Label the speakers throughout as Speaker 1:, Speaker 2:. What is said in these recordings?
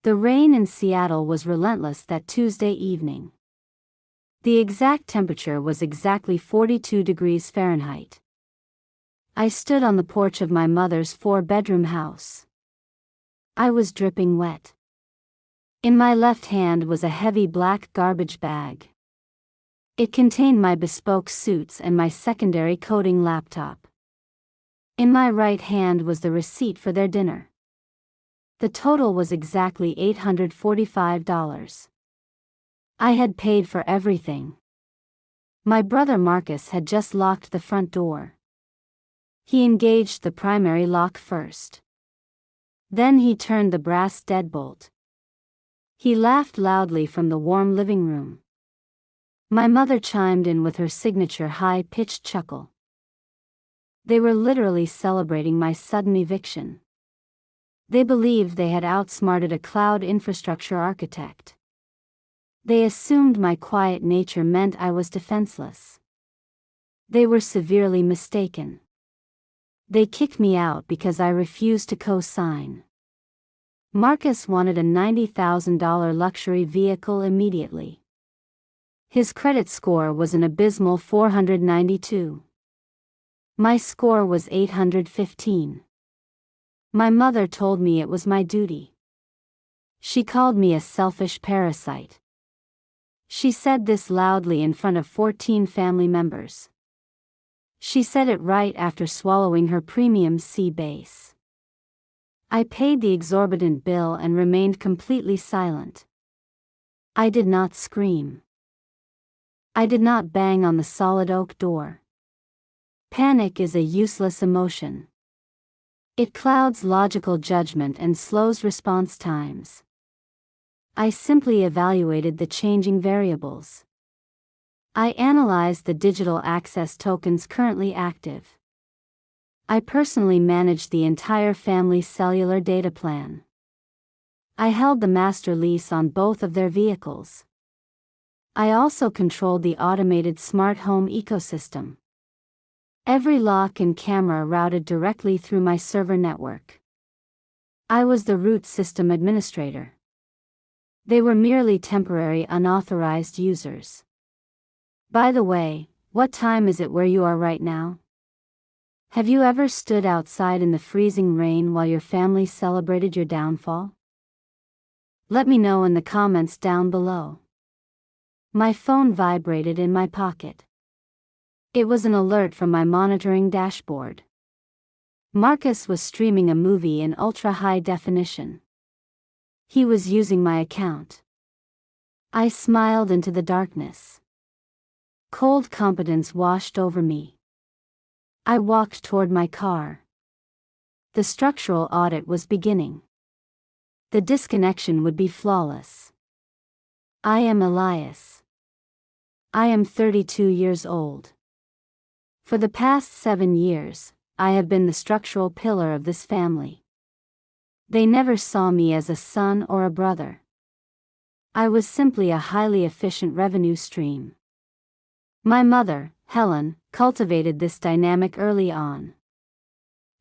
Speaker 1: The rain in Seattle was relentless that Tuesday evening. The exact temperature was exactly 42 degrees Fahrenheit. I stood on the porch of my mother's 4-bedroom house. I was dripping wet. In my left hand was a heavy black garbage bag. It contained my bespoke suits and my secondary coding laptop. In my right hand was the receipt for their dinner. The total was exactly $845. I had paid for everything. My brother Marcus had just locked the front door. He engaged the primary lock first. Then he turned the brass deadbolt. He laughed loudly from the warm living room. My mother chimed in with her signature high-pitched chuckle. They were literally celebrating my sudden eviction. They believed they had outsmarted a cloud infrastructure architect. They assumed my quiet nature meant I was defenseless. They were severely mistaken. They kicked me out because I refused to co-sign. Marcus wanted a $90,000 luxury vehicle immediately. His credit score was an abysmal 492. My score was 815. My mother told me it was my duty. She called me a selfish parasite. She said this loudly in front of 14 family members. She said it right after swallowing her premium sea base. I paid the exorbitant bill and remained completely silent. I did not scream. I did not bang on the solid oak door. Panic is a useless emotion. It clouds logical judgment and slows response times. I simply evaluated the changing variables. I analyzed the digital access tokens currently active. I personally managed the entire family's cellular data plan. I held the master lease on both of their vehicles. I also controlled the automated smart home ecosystem. Every lock and camera routed directly through my server network. I was the root system administrator. They were merely temporary unauthorized users. By the way, what time is it where you are right now? Have you ever stood outside in the freezing rain while your family celebrated your downfall? Let me know in the comments down below. My phone vibrated in my pocket. It was an alert from my monitoring dashboard. Marcus was streaming a movie in ultra-high definition. He was using my account. I smiled into the darkness. Cold competence washed over me. I walked toward my car. The structural audit was beginning. The disconnection would be flawless. I am Elias. I am 32 years old. For the past 7 years, I have been the structural pillar of this family. They never saw me as a son or a brother. I was simply a highly efficient revenue stream. My mother, Helen, cultivated this dynamic early on.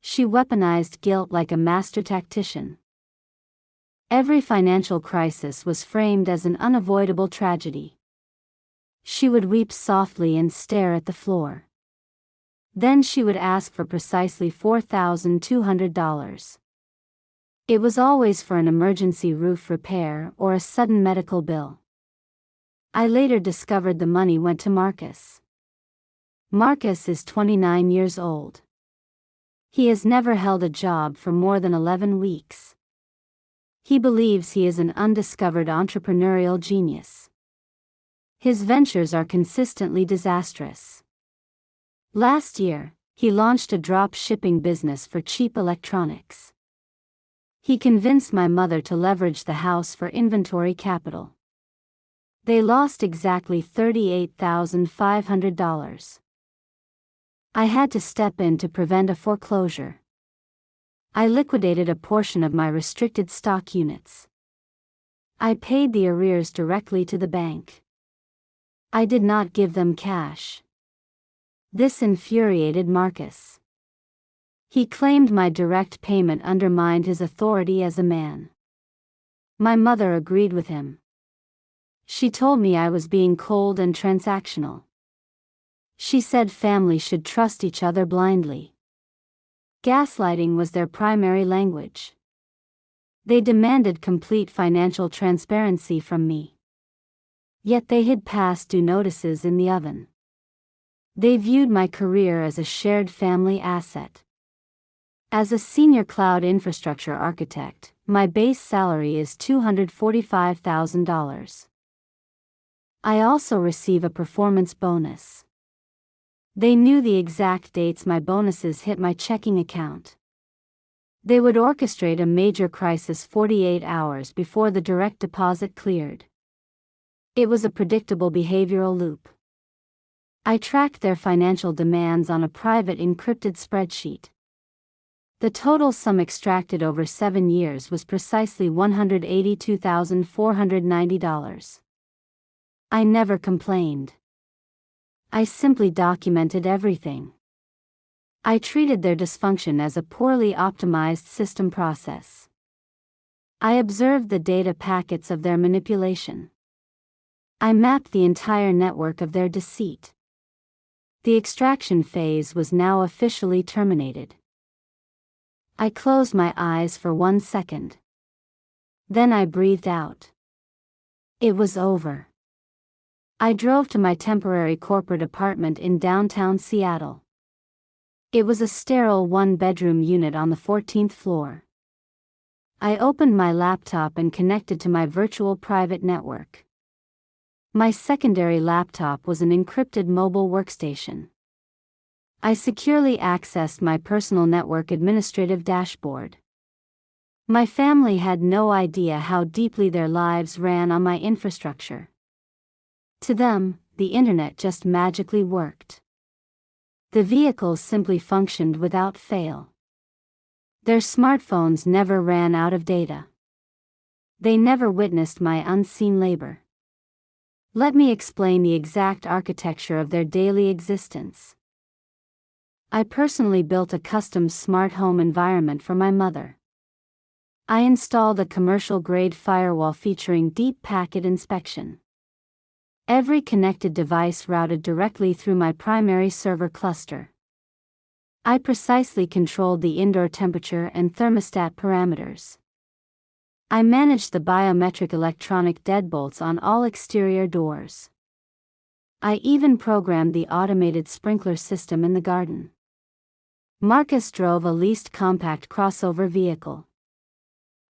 Speaker 1: She weaponized guilt like a master tactician. Every financial crisis was framed as an unavoidable tragedy. She would weep softly and stare at the floor. Then she would ask for precisely $4,200. It was always for an emergency roof repair or a sudden medical bill. I later discovered the money went to Marcus. Marcus is 29 years old. He has never held a job for more than 11 weeks. He believes he is an undiscovered entrepreneurial genius. His ventures are consistently disastrous. Last year, he launched a drop-shipping business for cheap electronics. He convinced my mother to leverage the house for inventory capital. They lost exactly $38,500. I had to step in to prevent a foreclosure. I liquidated a portion of my restricted stock units. I paid the arrears directly to the bank. I did not give them cash. This infuriated Marcus. He claimed my direct payment undermined his authority as a man. My mother agreed with him. She told me I was being cold and transactional. She said family should trust each other blindly. Gaslighting was their primary language. They demanded complete financial transparency from me. Yet they hid past due notices in the oven. They viewed my career as a shared family asset. As a senior cloud infrastructure architect, my base salary is $245,000. I also receive a performance bonus. They knew the exact dates my bonuses hit my checking account. They would orchestrate a major crisis 48 hours before the direct deposit cleared. It was a predictable behavioral loop. I tracked their financial demands on a private encrypted spreadsheet. The total sum extracted over 7 years was precisely $182,490. I never complained. I simply documented everything. I treated their dysfunction as a poorly optimized system process. I observed the data packets of their manipulation. I mapped the entire network of their deceit. The extraction phase was now officially terminated. I closed my eyes for 1 second. Then I breathed out. It was over. I drove to my temporary corporate apartment in downtown Seattle. It was a sterile 1-bedroom unit on the 14th floor. I opened my laptop and connected to my virtual private network. My secondary laptop was an encrypted mobile workstation. I securely accessed my personal network administrative dashboard. My family had no idea how deeply their lives ran on my infrastructure. To them, the internet just magically worked. The vehicles simply functioned without fail. Their smartphones never ran out of data. They never witnessed my unseen labor. Let me explain the exact architecture of their daily existence. I personally built a custom smart home environment for my mother. I installed a commercial-grade firewall featuring deep packet inspection. Every connected device routed directly through my primary server cluster. I precisely controlled the indoor temperature and thermostat parameters. I managed the biometric electronic deadbolts on all exterior doors. I even programmed the automated sprinkler system in the garden. Marcus drove a leased compact crossover vehicle.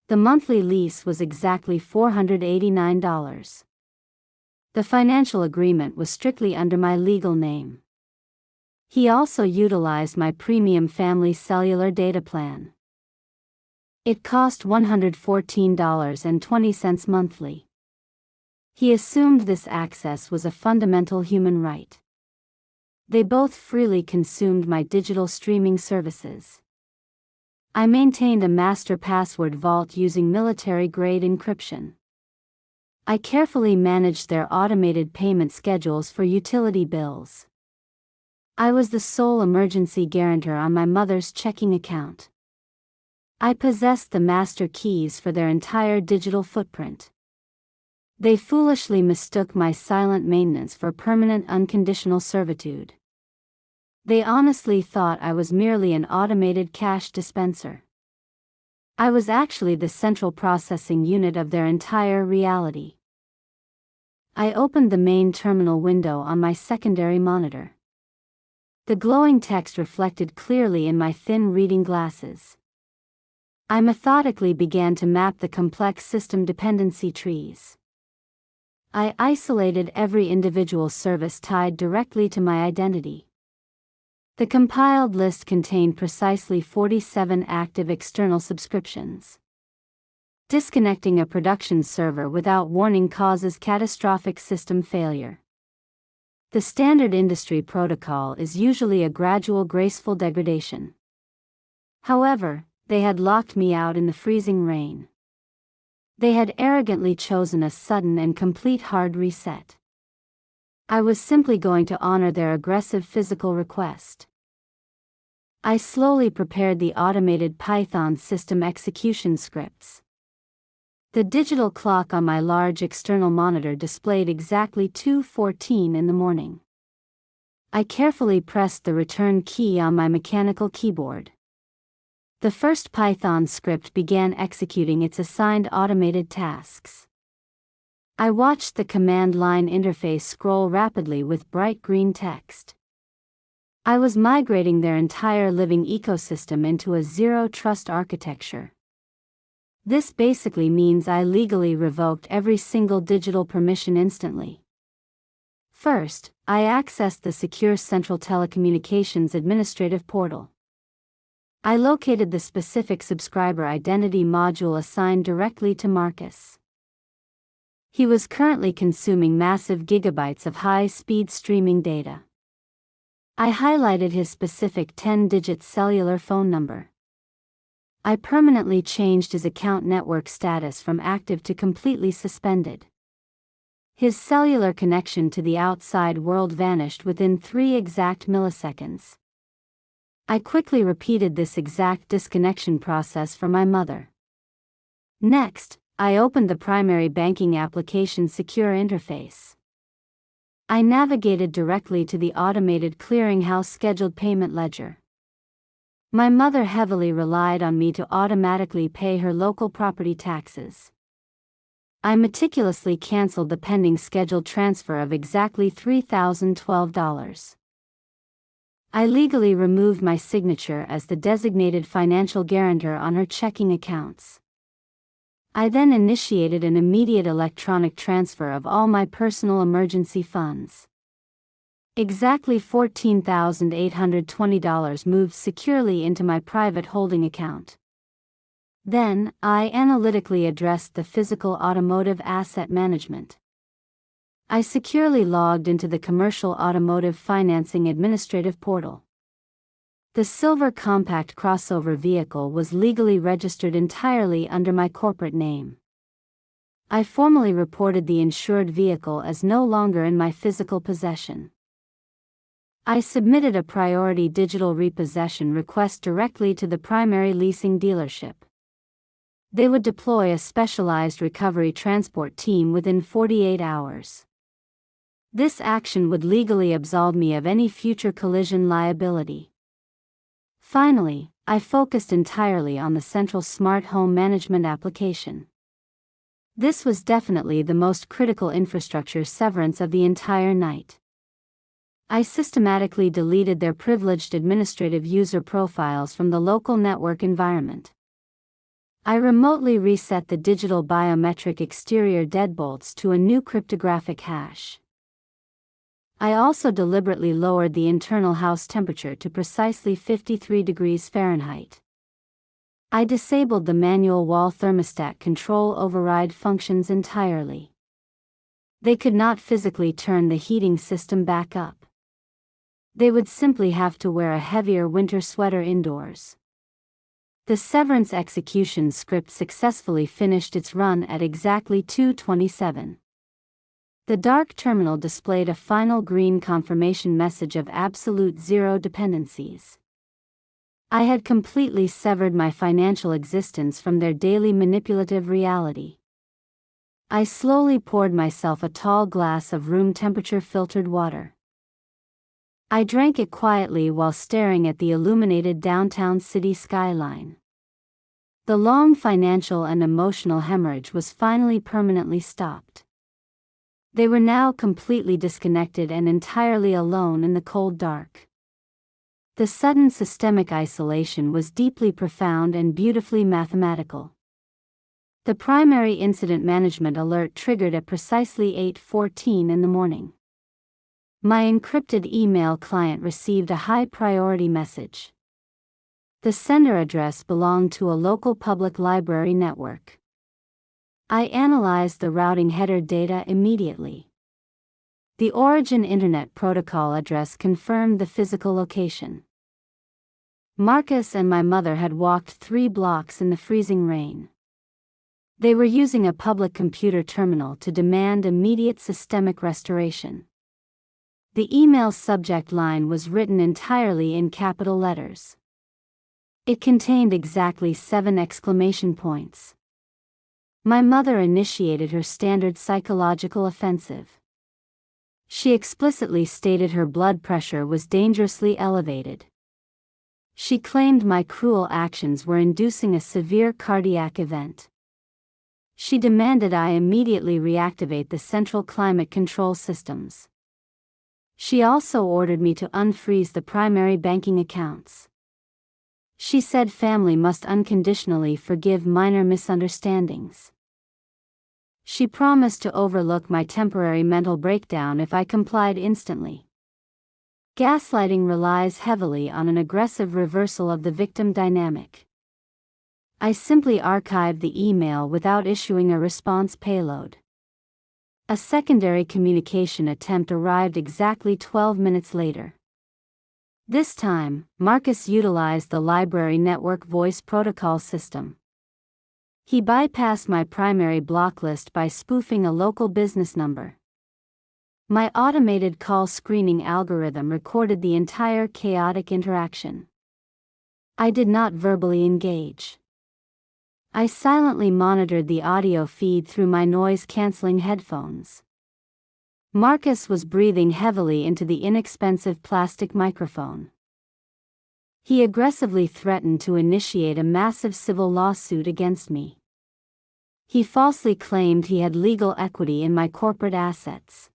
Speaker 1: The monthly lease was exactly $489. The financial agreement was strictly under my legal name. He also utilized my premium family cellular data plan. It cost $114.20 monthly. He assumed this access was a fundamental human right. They both freely consumed my digital streaming services. I maintained a master password vault using military-grade encryption. I carefully managed their automated payment schedules for utility bills. I was the sole emergency guarantor on my mother's checking account. I possessed the master keys for their entire digital footprint. They foolishly mistook my silent maintenance for permanent unconditional servitude. They honestly thought I was merely an automated cash dispenser. I was actually the central processing unit of their entire reality. I opened the main terminal window on my secondary monitor. The glowing text reflected clearly in my thin reading glasses. I methodically began to map the complex system dependency trees. I isolated every individual service tied directly to my identity. The compiled list contained precisely 47 active external subscriptions. Disconnecting a production server without warning causes catastrophic system failure. The standard industry protocol is usually a gradual, graceful degradation. However, they had locked me out in the freezing rain. They had arrogantly chosen a sudden and complete hard reset. I was simply going to honor their aggressive physical request. I slowly prepared the automated Python system execution scripts. The digital clock on my large external monitor displayed exactly 2:14 in the morning. I carefully pressed the return key on my mechanical keyboard. The first Python script began executing its assigned automated tasks. I watched the command line interface scroll rapidly with bright green text. I was migrating their entire living ecosystem into a zero-trust architecture. This basically means I legally revoked every single digital permission instantly. First, I accessed the secure Central Telecommunications Administrative Portal. I located the specific subscriber identity module assigned directly to Marcus. He was currently consuming massive gigabytes of high-speed streaming data. I highlighted his specific 10-digit cellular phone number. I permanently changed his account network status from active to completely suspended. His cellular connection to the outside world vanished within 3 exact milliseconds. I quickly repeated this exact disconnection process for my mother. Next, I opened the primary banking application secure interface. I navigated directly to the automated clearinghouse scheduled payment ledger. My mother heavily relied on me to automatically pay her local property taxes. I meticulously canceled the pending scheduled transfer of exactly $3,012. I legally removed my signature as the designated financial guarantor on her checking accounts. I then initiated an immediate electronic transfer of all my personal emergency funds. Exactly $14,820 moved securely into my private holding account. Then, I analytically addressed the physical automotive asset management. I securely logged into the Commercial Automotive Financing Administrative Portal. The silver compact crossover vehicle was legally registered entirely under my corporate name. I formally reported the insured vehicle as no longer in my physical possession. I submitted a priority digital repossession request directly to the primary leasing dealership. They would deploy a specialized recovery transport team within 48 hours. This action would legally absolve me of any future collision liability. Finally, I focused entirely on the central smart home management application. This was definitely the most critical infrastructure severance of the entire night. I systematically deleted their privileged administrative user profiles from the local network environment. I remotely reset the digital biometric exterior deadbolts to a new cryptographic hash. I also deliberately lowered the internal house temperature to precisely 53 degrees Fahrenheit. I disabled the manual wall thermostat control override functions entirely. They could not physically turn the heating system back up. They would simply have to wear a heavier winter sweater indoors. The severance execution script successfully finished its run at exactly 2:27. The dark terminal displayed a final green confirmation message of absolute zero dependencies. I had completely severed my financial existence from their daily manipulative reality. I slowly poured myself a tall glass of room temperature filtered water. I drank it quietly while staring at the illuminated downtown city skyline. The long financial and emotional hemorrhage was finally permanently stopped. They were now completely disconnected and entirely alone in the cold dark. The sudden systemic isolation was deeply profound and beautifully mathematical. The primary incident management alert triggered at precisely 8:14 in the morning. My encrypted email client received a high-priority message. The sender address belonged to a local public library network. I analyzed the routing header data immediately. The origin Internet Protocol address confirmed the physical location. Marcus and my mother had walked 3 blocks in the freezing rain. They were using a public computer terminal to demand immediate systemic restoration. The email's subject line was written entirely in capital letters. It contained exactly 7 exclamation points. My mother initiated her standard psychological offensive. She explicitly stated her blood pressure was dangerously elevated. She claimed my cruel actions were inducing a severe cardiac event. She demanded I immediately reactivate the central climate control systems. She also ordered me to unfreeze the primary banking accounts. She said family must unconditionally forgive minor misunderstandings. She promised to overlook my temporary mental breakdown if I complied instantly. Gaslighting relies heavily on an aggressive reversal of the victim dynamic. I simply archived the email without issuing a response payload. A secondary communication attempt arrived exactly 12 minutes later. This time, Marcus utilized the library network voice protocol system. He bypassed my primary block list by spoofing a local business number. My automated call screening algorithm recorded the entire chaotic interaction. I did not verbally engage. I silently monitored the audio feed through my noise-canceling headphones. Marcus was breathing heavily into the inexpensive plastic microphone. He aggressively threatened to initiate a massive civil lawsuit against me. He falsely claimed he had legal equity in my corporate assets.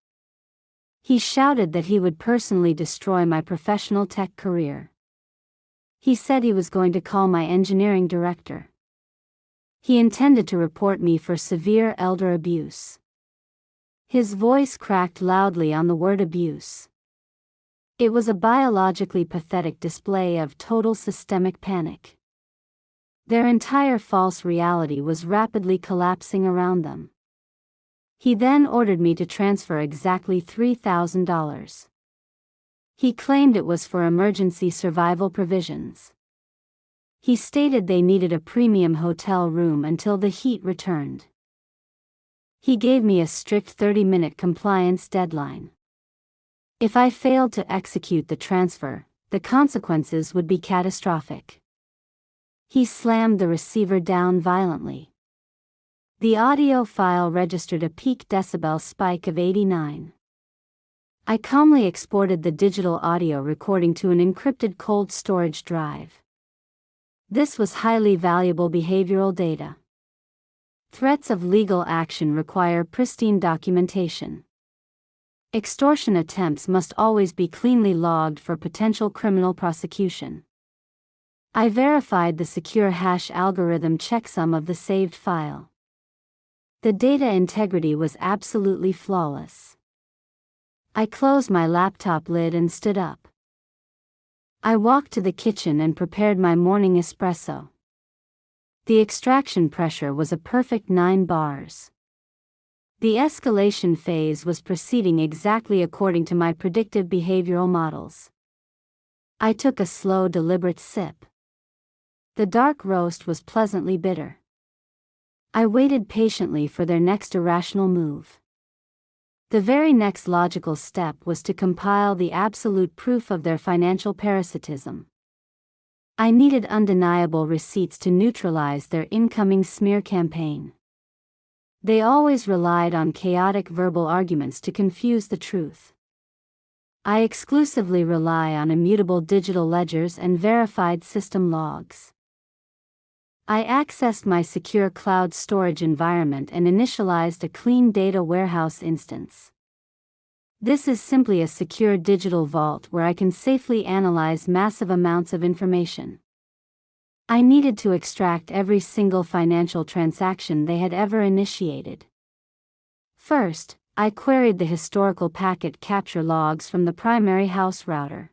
Speaker 1: He shouted that he would personally destroy my professional tech career. He said he was going to call my engineering director. He intended to report me for severe elder abuse. His voice cracked loudly on the word abuse. It was a biologically pathetic display of total systemic panic. Their entire false reality was rapidly collapsing around them. He then ordered me to transfer exactly $3,000. He claimed it was for emergency survival provisions. He stated they needed a premium hotel room until the heat returned. He gave me a strict 30-minute compliance deadline. If I failed to execute the transfer, the consequences would be catastrophic. He slammed the receiver down violently. The audio file registered a peak decibel spike of 89. I calmly exported the digital audio recording to an encrypted cold storage drive. This was highly valuable behavioral data. Threats of legal action require pristine documentation. Extortion attempts must always be cleanly logged for potential criminal prosecution. I verified the secure hash algorithm checksum of the saved file. The data integrity was absolutely flawless. I closed my laptop lid and stood up. I walked to the kitchen and prepared my morning espresso. The extraction pressure was a perfect 9 bars. The escalation phase was proceeding exactly according to my predictive behavioral models. I took a slow, deliberate sip. The dark roast was pleasantly bitter. I waited patiently for their next irrational move. The very next logical step was to compile the absolute proof of their financial parasitism. I needed undeniable receipts to neutralize their incoming smear campaign. They always relied on chaotic verbal arguments to confuse the truth. I exclusively rely on immutable digital ledgers and verified system logs. I accessed my secure cloud storage environment and initialized a clean data warehouse instance. This is simply a secure digital vault where I can safely analyze massive amounts of information. I needed to extract every single financial transaction they had ever initiated. First, I queried the historical packet capture logs from the primary house router.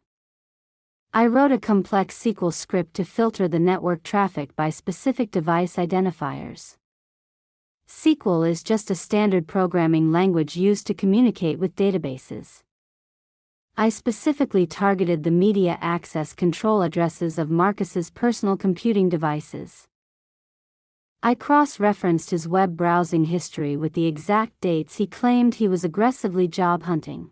Speaker 1: I wrote a complex SQL script to filter the network traffic by specific device identifiers. SQL is just a standard programming language used to communicate with databases. I specifically targeted the media access control addresses of Marcus's personal computing devices. I cross-referenced his web browsing history with the exact dates he claimed he was aggressively job hunting.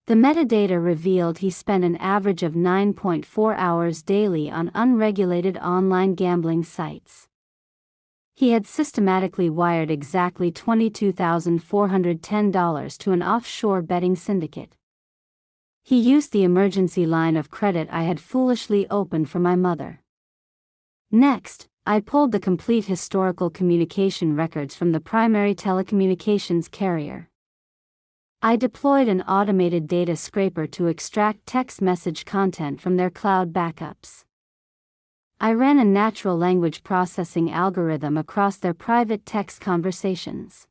Speaker 1: The metadata revealed he spent an average of 9.4 hours daily on unregulated online gambling sites. He had systematically wired exactly $22,410 to an offshore betting syndicate. He used the emergency line of credit I had foolishly opened for my mother. Next, I pulled the complete historical communication records from the primary telecommunications carrier. I deployed an automated data scraper to extract text message content from their cloud backups. I ran a natural language processing algorithm across their private text conversations.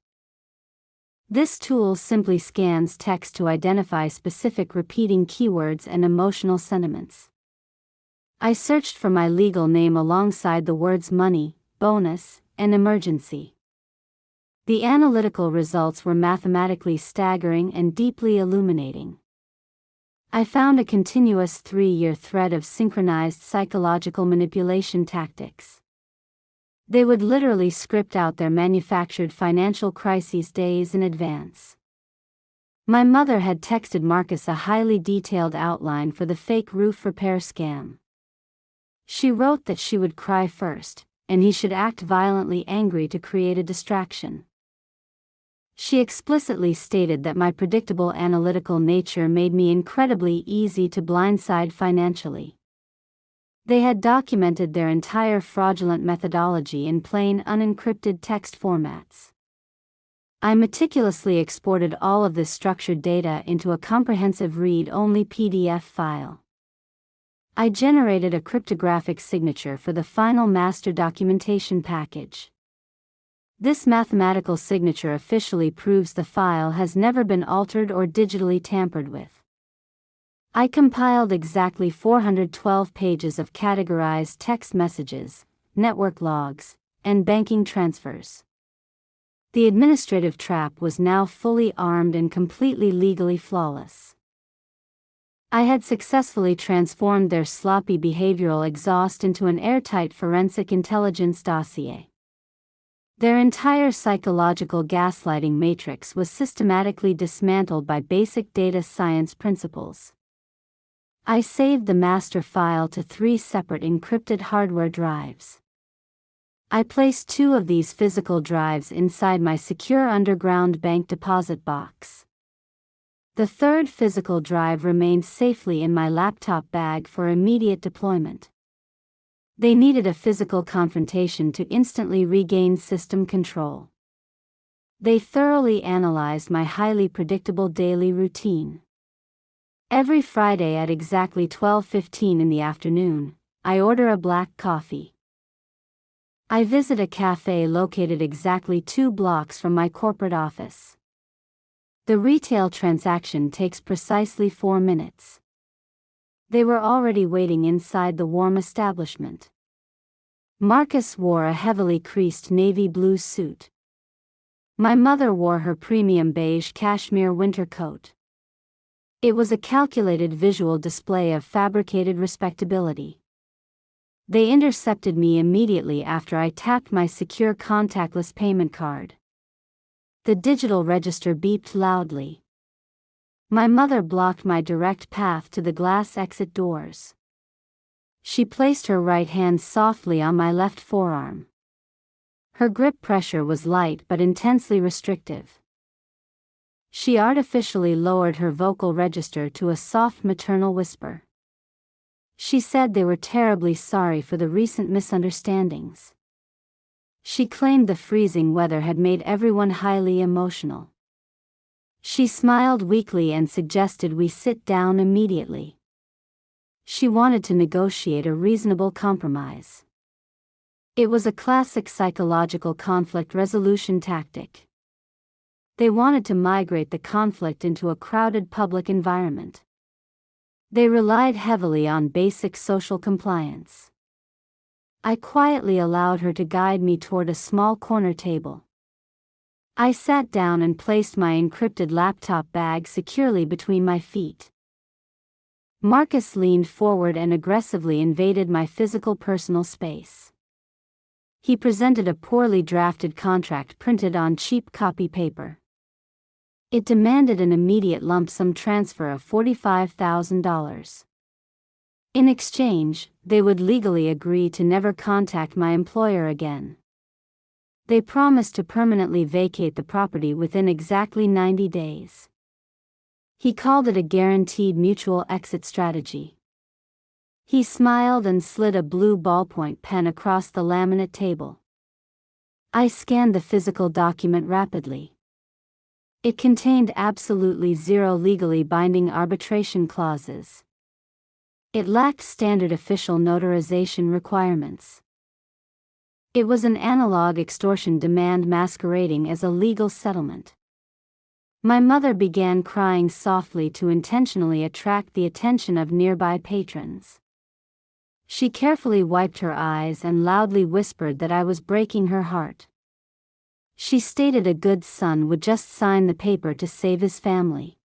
Speaker 1: This tool simply scans text to identify specific repeating keywords and emotional sentiments. I searched for my legal name alongside the words money, bonus, and emergency. The analytical results were mathematically staggering and deeply illuminating. I found a continuous 3-year thread of synchronized psychological manipulation tactics. They would literally script out their manufactured financial crises days in advance. My mother had texted Marcus a highly detailed outline for the fake roof repair scam. She wrote that she would cry first, and he should act violently angry to create a distraction. She explicitly stated that my predictable analytical nature made me incredibly easy to blindside financially. They had documented their entire fraudulent methodology in plain unencrypted text formats. I meticulously exported all of this structured data into a comprehensive read-only PDF file. I generated a cryptographic signature for the final master documentation package. This mathematical signature officially proves the file has never been altered or digitally tampered with. I compiled exactly 412 pages of categorized text messages, network logs, and banking transfers. The administrative trap was now fully armed and completely legally flawless. I had successfully transformed their sloppy behavioral exhaust into an airtight forensic intelligence dossier. Their entire psychological gaslighting matrix was systematically dismantled by basic data science principles. I saved the master file to 3 separate encrypted hardware drives. I placed 2 of these physical drives inside my secure underground bank deposit box. The third physical drive remained safely in my laptop bag for immediate deployment. They needed a physical confrontation to instantly regain system control. They thoroughly analyzed my highly predictable daily routine. Every Friday at exactly 12:15 in the afternoon, I order a black coffee. I visit a cafe located exactly 2 blocks from my corporate office. The retail transaction takes precisely 4 minutes. They were already waiting inside the warm establishment. Marcus wore a heavily creased navy blue suit. My mother wore her premium beige cashmere winter coat. It was a calculated visual display of fabricated respectability. They intercepted me immediately after I tapped my secure contactless payment card. The digital register beeped loudly. My mother blocked my direct path to the glass exit doors. She placed her right hand softly on my left forearm. Her grip pressure was light but intensely restrictive. She artificially lowered her vocal register to a soft maternal whisper. She said they were terribly sorry for the recent misunderstandings. She claimed the freezing weather had made everyone highly emotional. She smiled weakly and suggested we sit down immediately. She wanted to negotiate a reasonable compromise. It was a classic psychological conflict resolution tactic. They wanted to migrate the conflict into a crowded public environment. They relied heavily on basic social compliance. I quietly allowed her to guide me toward a small corner table. I sat down and placed my encrypted laptop bag securely between my feet. Marcus leaned forward and aggressively invaded my physical personal space. He presented a poorly drafted contract printed on cheap copy paper. It demanded an immediate lump sum transfer of $45,000. In exchange, they would legally agree to never contact my employer again. They promised to permanently vacate the property within exactly 90 days. He called it a guaranteed mutual exit strategy. He smiled and slid a blue ballpoint pen across the laminate table. I scanned the physical document rapidly. It contained absolutely zero legally binding arbitration clauses. It lacked standard official notarization requirements. It was an analog extortion demand masquerading as a legal settlement. My mother began crying softly to intentionally attract the attention of nearby patrons. She carefully wiped her eyes and loudly whispered that I was breaking her heart. She stated a good son would just sign the paper to save his family.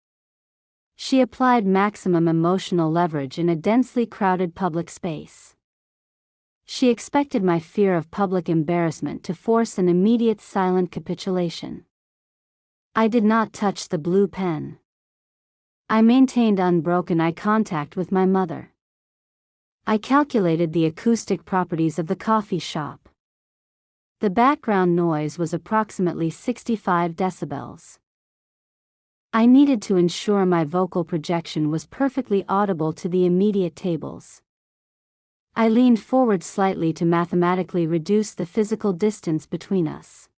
Speaker 1: She applied maximum emotional leverage in a densely crowded public space. She expected my fear of public embarrassment to force an immediate silent capitulation. I did not touch the blue pen. I maintained unbroken eye contact with my mother. I calculated the acoustic properties of the coffee shop. The background noise was approximately 65 decibels. I needed to ensure my vocal projection was perfectly audible to the immediate tables. I leaned forward slightly to mathematically reduce the physical distance between us.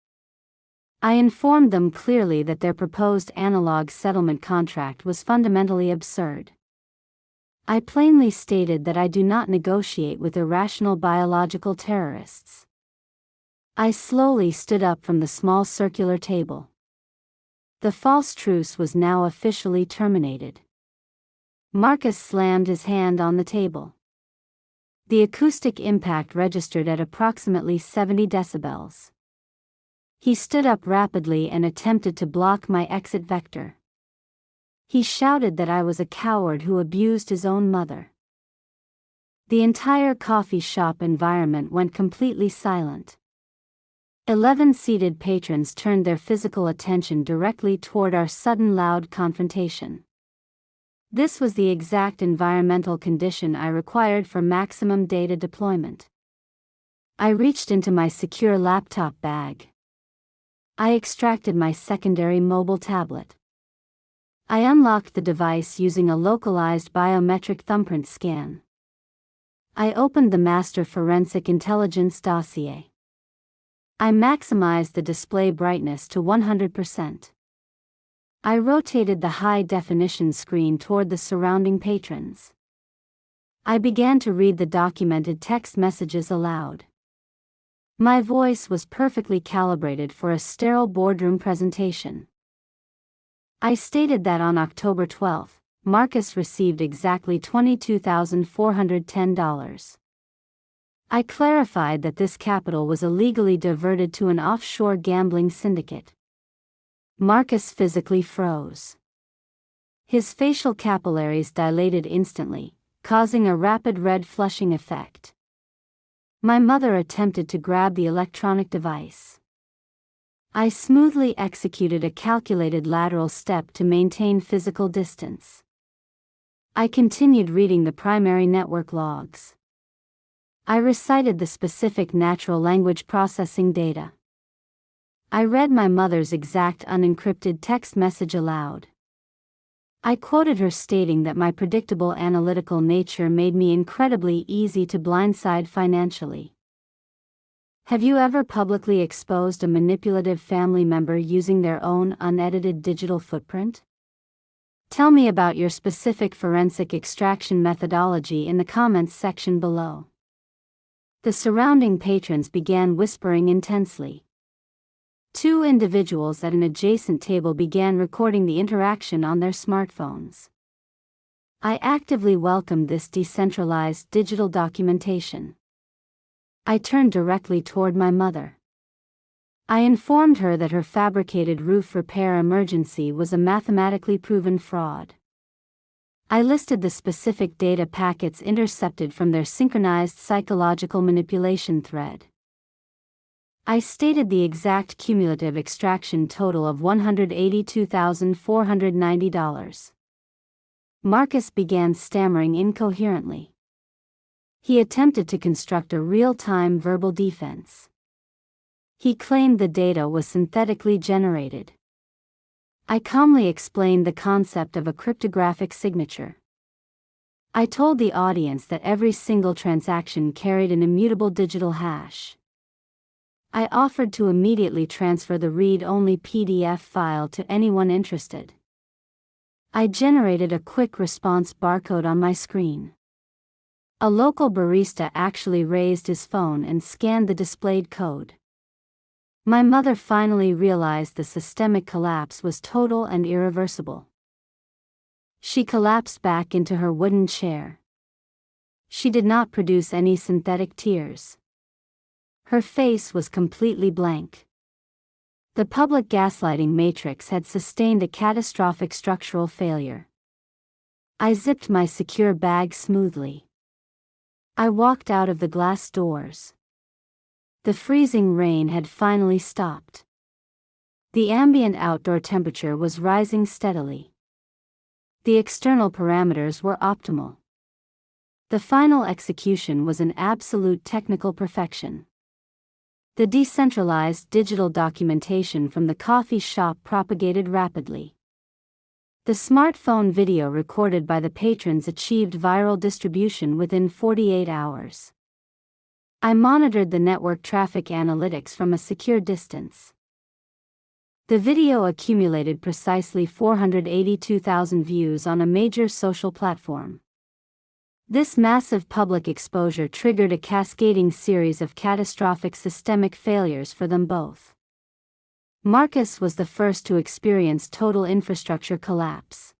Speaker 1: I informed them clearly that their proposed analog settlement contract was fundamentally absurd. I plainly stated that I do not negotiate with irrational biological terrorists. I slowly stood up from the small circular table. The false truce was now officially terminated. Marcus slammed his hand on the table. The acoustic impact registered at approximately 70 decibels. He stood up rapidly and attempted to block my exit vector. He shouted that I was a coward who abused his own mother. The entire coffee shop environment went completely silent. 11 seated patrons turned their physical attention directly toward our sudden loud confrontation. This was the exact environmental condition I required for maximum data deployment. I reached into my secure laptop bag. I extracted my secondary mobile tablet. I unlocked the device using a localized biometric thumbprint scan. I opened the master forensic intelligence dossier. I maximized the display brightness to 100%. I rotated the high-definition screen toward the surrounding patrons. I began to read the documented text messages aloud. My voice was perfectly calibrated for a sterile boardroom presentation. I stated that on October 12, Marcus received exactly $22,410. I clarified that this capital was illegally diverted to an offshore gambling syndicate. Marcus physically froze. His facial capillaries dilated instantly, causing a rapid red flushing effect. My mother attempted to grab the electronic device. I smoothly executed a calculated lateral step to maintain physical distance. I continued reading the primary network logs. I recited the specific natural language processing data. I read my mother's exact unencrypted text message aloud. I quoted her stating that my predictable analytical nature made me incredibly easy to blindside financially. Have you ever publicly exposed a manipulative family member using their own unedited digital footprint? Tell me about your specific forensic extraction methodology in the comments section below. The surrounding patrons began whispering intensely. 2 individuals at an adjacent table began recording the interaction on their smartphones. I actively welcomed this decentralized digital documentation. I turned directly toward my mother. I informed her that her fabricated roof repair emergency was a mathematically proven fraud. I listed the specific data packets intercepted from their synchronized psychological manipulation thread. I stated the exact cumulative extraction total of $182,490. Marcus began stammering incoherently. He attempted to construct a real-time verbal defense. He claimed the data was synthetically generated. I calmly explained the concept of a cryptographic signature. I told the audience that every single transaction carried an immutable digital hash. I offered to immediately transfer the read-only PDF file to anyone interested. I generated a quick response barcode on my screen. A local barista actually raised his phone and scanned the displayed code. My mother finally realized the systemic collapse was total and irreversible. She collapsed back into her wooden chair. She did not produce any synthetic tears. Her face was completely blank. The public gaslighting matrix had sustained a catastrophic structural failure. I zipped my secure bag smoothly. I walked out of the glass doors. The freezing rain had finally stopped. The ambient outdoor temperature was rising steadily. The external parameters were optimal. The final execution was an absolute technical perfection. The decentralized digital documentation from the coffee shop propagated rapidly. The smartphone video recorded by the patrons achieved viral distribution within 48 hours. I monitored the network traffic analytics from a secure distance. The video accumulated precisely 482,000 views on a major social platform. This massive public exposure triggered a cascading series of catastrophic systemic failures for them both. Marcus was the first to experience total infrastructure collapse.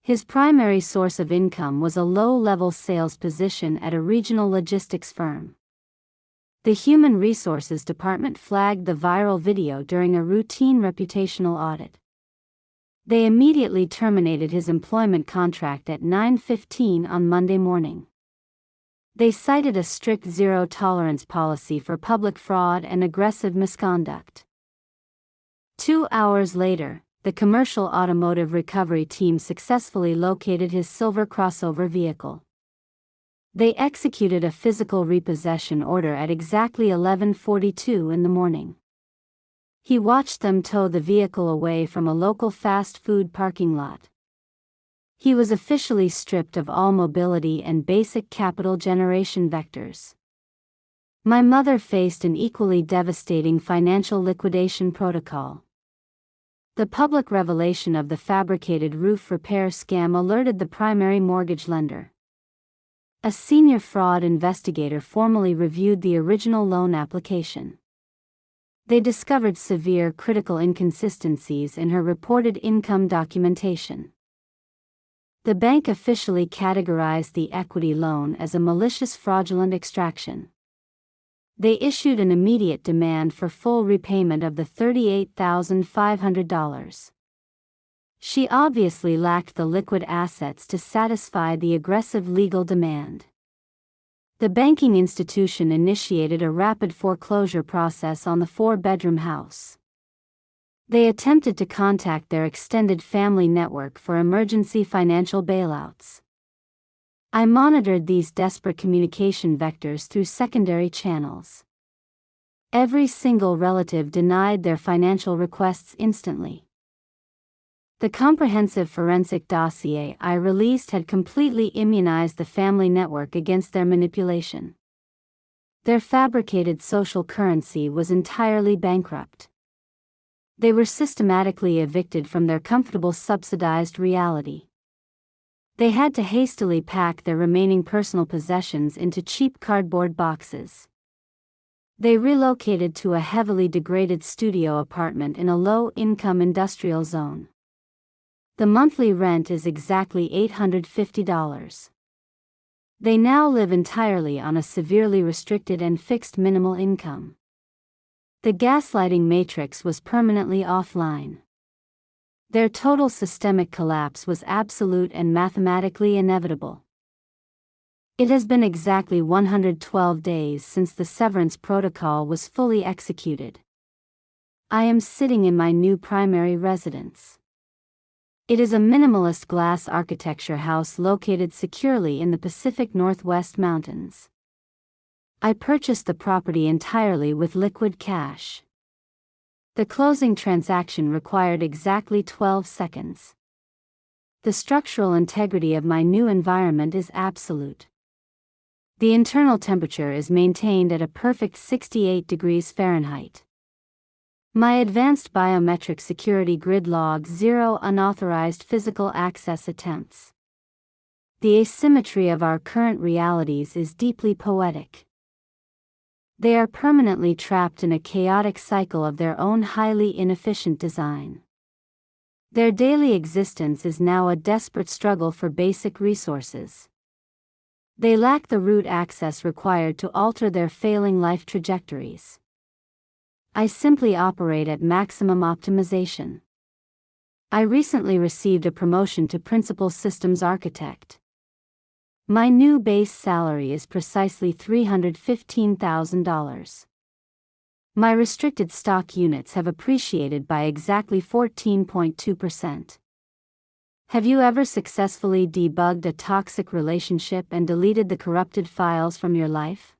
Speaker 1: His primary source of income was a low-level sales position at a regional logistics firm. The Human Resources Department flagged the viral video during a routine reputational audit. They immediately terminated his employment contract at 9:15 on Monday morning. They cited a strict zero-tolerance policy for public fraud and aggressive misconduct. 2 hours later, the commercial automotive recovery team successfully located his silver crossover vehicle. They executed a physical repossession order at exactly 11:42 in the morning. He watched them tow the vehicle away from a local fast food parking lot. He was officially stripped of all mobility and basic capital generation vectors. My mother faced an equally devastating financial liquidation protocol. The public revelation of the fabricated roof repair scam alerted the primary mortgage lender. A senior fraud investigator formally reviewed the original loan application. They discovered severe critical inconsistencies in her reported income documentation. The bank officially categorized the equity loan as a malicious fraudulent extraction. They issued an immediate demand for full repayment of the $38,500. She obviously lacked the liquid assets to satisfy the aggressive legal demand. The banking institution initiated a rapid foreclosure process on the 4-bedroom house. They attempted to contact their extended family network for emergency financial bailouts. I monitored these desperate communication vectors through secondary channels. Every single relative denied their financial requests instantly. The comprehensive forensic dossier I released had completely immunized the family network against their manipulation. Their fabricated social currency was entirely bankrupt. They were systematically evicted from their comfortable subsidized reality. They had to hastily pack their remaining personal possessions into cheap cardboard boxes. They relocated to a heavily degraded studio apartment in a low-income industrial zone. The monthly rent is exactly $850. They now live entirely on a severely restricted and fixed minimal income. The gaslighting matrix was permanently offline. Their total systemic collapse was absolute and mathematically inevitable. It has been exactly 112 days since the severance protocol was fully executed. I am sitting in my new primary residence. It is a minimalist glass architecture house located securely in the Pacific Northwest mountains. I purchased the property entirely with liquid cash. The closing transaction required exactly 12 seconds. The structural integrity of my new environment is absolute. The internal temperature is maintained at a perfect 68 degrees Fahrenheit. My advanced biometric security grid logs 0 unauthorized physical access attempts. The asymmetry of our current realities is deeply poetic. They are permanently trapped in a chaotic cycle of their own highly inefficient design. Their daily existence is now a desperate struggle for basic resources. They lack the root access required to alter their failing life trajectories. I simply operate at maximum optimization. I recently received a promotion to Principal Systems Architect. My new base salary is precisely $315,000. My restricted stock units have appreciated by exactly 14.2%. Have you ever successfully debugged a toxic relationship and deleted the corrupted files from your life?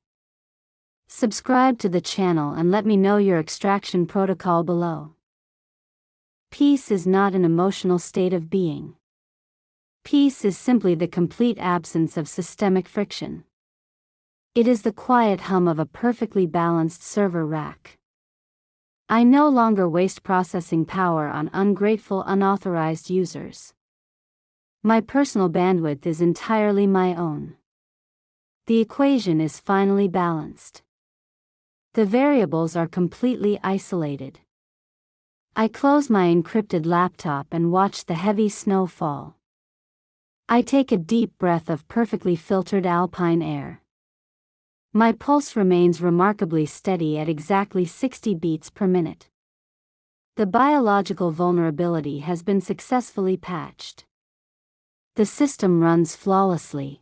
Speaker 1: Subscribe to the channel and let me know your extraction protocol below. Peace is not an emotional state of being. Peace is simply the complete absence of systemic friction. It is the quiet hum of a perfectly balanced server rack. I no longer waste processing power on ungrateful, unauthorized users. My personal bandwidth is entirely my own. The equation is finally balanced. The variables are completely isolated. I close my encrypted laptop and watch the heavy snow fall. I take a deep breath of perfectly filtered alpine air. My pulse remains remarkably steady at exactly 60 beats per minute. The biological vulnerability has been successfully patched. The system runs flawlessly.